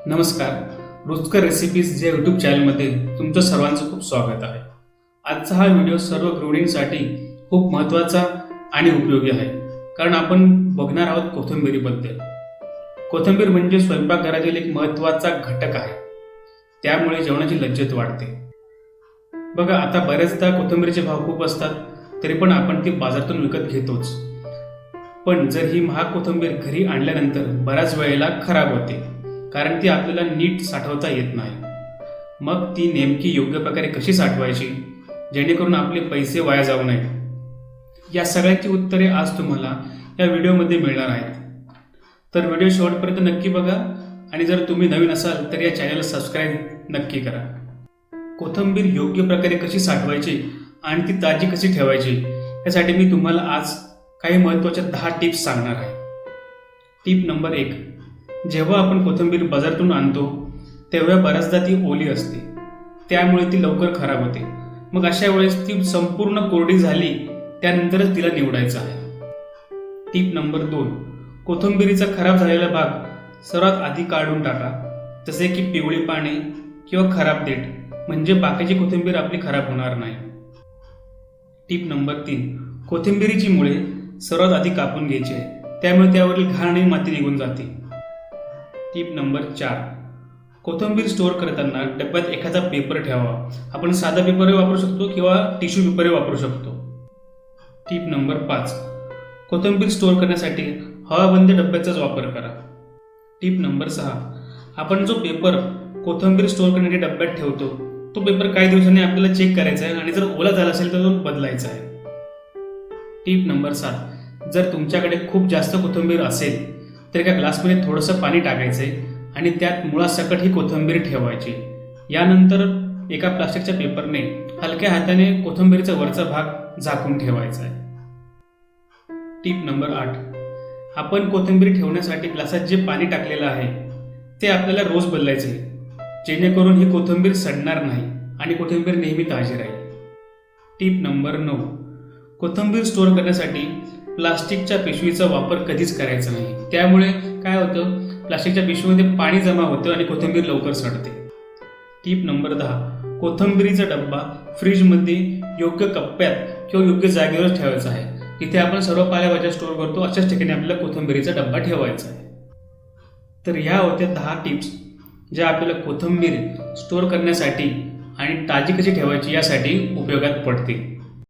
नमस्कार. रुचकर रेसिपीज या यूट्यूब चॅनलमध्ये तुमचं सर्वांचं खूप स्वागत आहे. आजचा हा व्हिडिओ सर्व गृहिणींसाठी खूप महत्त्वाचा आणि उपयोगी आहे, कारण आपण बघणार आहोत कोथिंबीरीबद्दल. कोथिंबीर म्हणजे स्वयंपाकघरातील एक महत्त्वाचा घटक आहे. त्यामुळे जेवणाची लज्जत वाढते. बघा, आता बऱ्याचदा कोथिंबीरीचे भाव खूप असतात, तरी पण आपण ती बाजारातून विकत घेतोच. पण जर ही महाग कोथिंबीर घरी आणल्यानंतर बऱ्याच वेळेला खराब होते, कारण ती आपल्याला नीट साठवता येत नाही. मग ती नेमकी योग्य प्रकारे कशी साठवायची, जेणेकरून आपले पैसे वाया जाऊ नये, या सगळ्यांची उत्तरे आज तुम्हाला या व्हिडिओमध्ये मिळणार आहेत. तर व्हिडिओ शेवटपर्यंत नक्की बघा, आणि जर तुम्ही नवीन असाल तर या चॅनलला सबस्क्राईब नक्की करा. कोथिंबीर योग्य प्रकारे कशी साठवायची आणि ती ताजी कशी ठेवायची, यासाठी मी तुम्हाला आज काही महत्त्वाच्या 10 टिप्स सांगणार आहे. Tip number 1. जेव्हा आपण कोथिंबीर बाजारातून आणतो तेव्हा बऱ्याचदा ती ओली असते, त्यामुळे ती लवकर खराब होते. मग अशा वेळेस ती संपूर्ण कोरडी झाली त्यानंतरच तिला निवडायचं आहे. Tip number 2. कोथिंबीरीचा खराब झालेला भाग सर्वात आधी काढून टाका, जसे की पिवळी पाने किंवा खराब देठ, म्हणजे बाकीची कोथिंबीर आपली खराब होणार नाही. Tip number 3. कोथिंबीरीची मुळे सर्वात आधी कापून घ्यायची आहे, त्यामुळे त्यावरील घाण आणि माती निघून जाते. Tip number 4. कोथिंबीर स्टोअर करताना डब्यात एखादा पेपर ठेवा. आपण साधा पेपर वापरू शकतो किंवा टिश्यू पेपर वापरू शकतो. Tip number 5. कोथिंबीर स्टोअर करण्यासाठी हवाबंद डब्याचाच वापर करा. Tip number 6. आपण जो पेपर कोथिंबीर स्टोअर करण्यासाठी डब्यात ठेवतो तो पेपर काही दिवसांनी आपल्याला चेक करायचा आहे, आणि जर ओला झाला असेल तर तो बदलायचा आहे. Tip number 7. जर तुमच्याकडे खूप जास्त कोथिंबीर असेल तर एका ग्लासमध्ये थोडंसं पाणी टाकायचं आहे आणि त्यात मुळासकट ही कोथिंबीर ठेवायची. यानंतर एका प्लास्टिकच्या पेपरने हलक्या हाताने कोथिंबीरचा वरचा भाग झाकून ठेवायचा आहे. Tip number 8. आपण कोथिंबीर ठेवण्यासाठी ग्लासात जे पाणी टाकलेलं आहे ते आपल्याला रोज बदलायचे आहे, जेणेकरून ही कोथिंबीर सडणार नाही आणि कोथिंबीर नेहमी ताजी राहील. Tip number 9. कोथिंबीर स्टोअर करण्यासाठी प्लास्टिकच्या पिशवीचा वापर कधीच करायचा नाही. त्यामुळे काय होतं, प्लास्टिकच्या पिशवीमध्ये पाणी जमा होतं आणि कोथिंबीर लवकर सडते. Tip number 10. कोथिंबीरीचा डब्बा फ्रीजमध्ये योग्य कप्प्यात किंवा योग्य जागेवर ठेवायचा आहे. जिथे आपण सर्व पालेभाज्या स्टोअर करतो अशाच ठिकाणी आपल्याला कोथिंबीरीचा डब्बा ठेवायचा आहे. तर ह्या होत्या 10 टिप्स, ज्या आपल्याला कोथिंबीर स्टोअर करण्यासाठी आणि ताजी कशी ठेवायची यासाठी उपयोगात पडतील.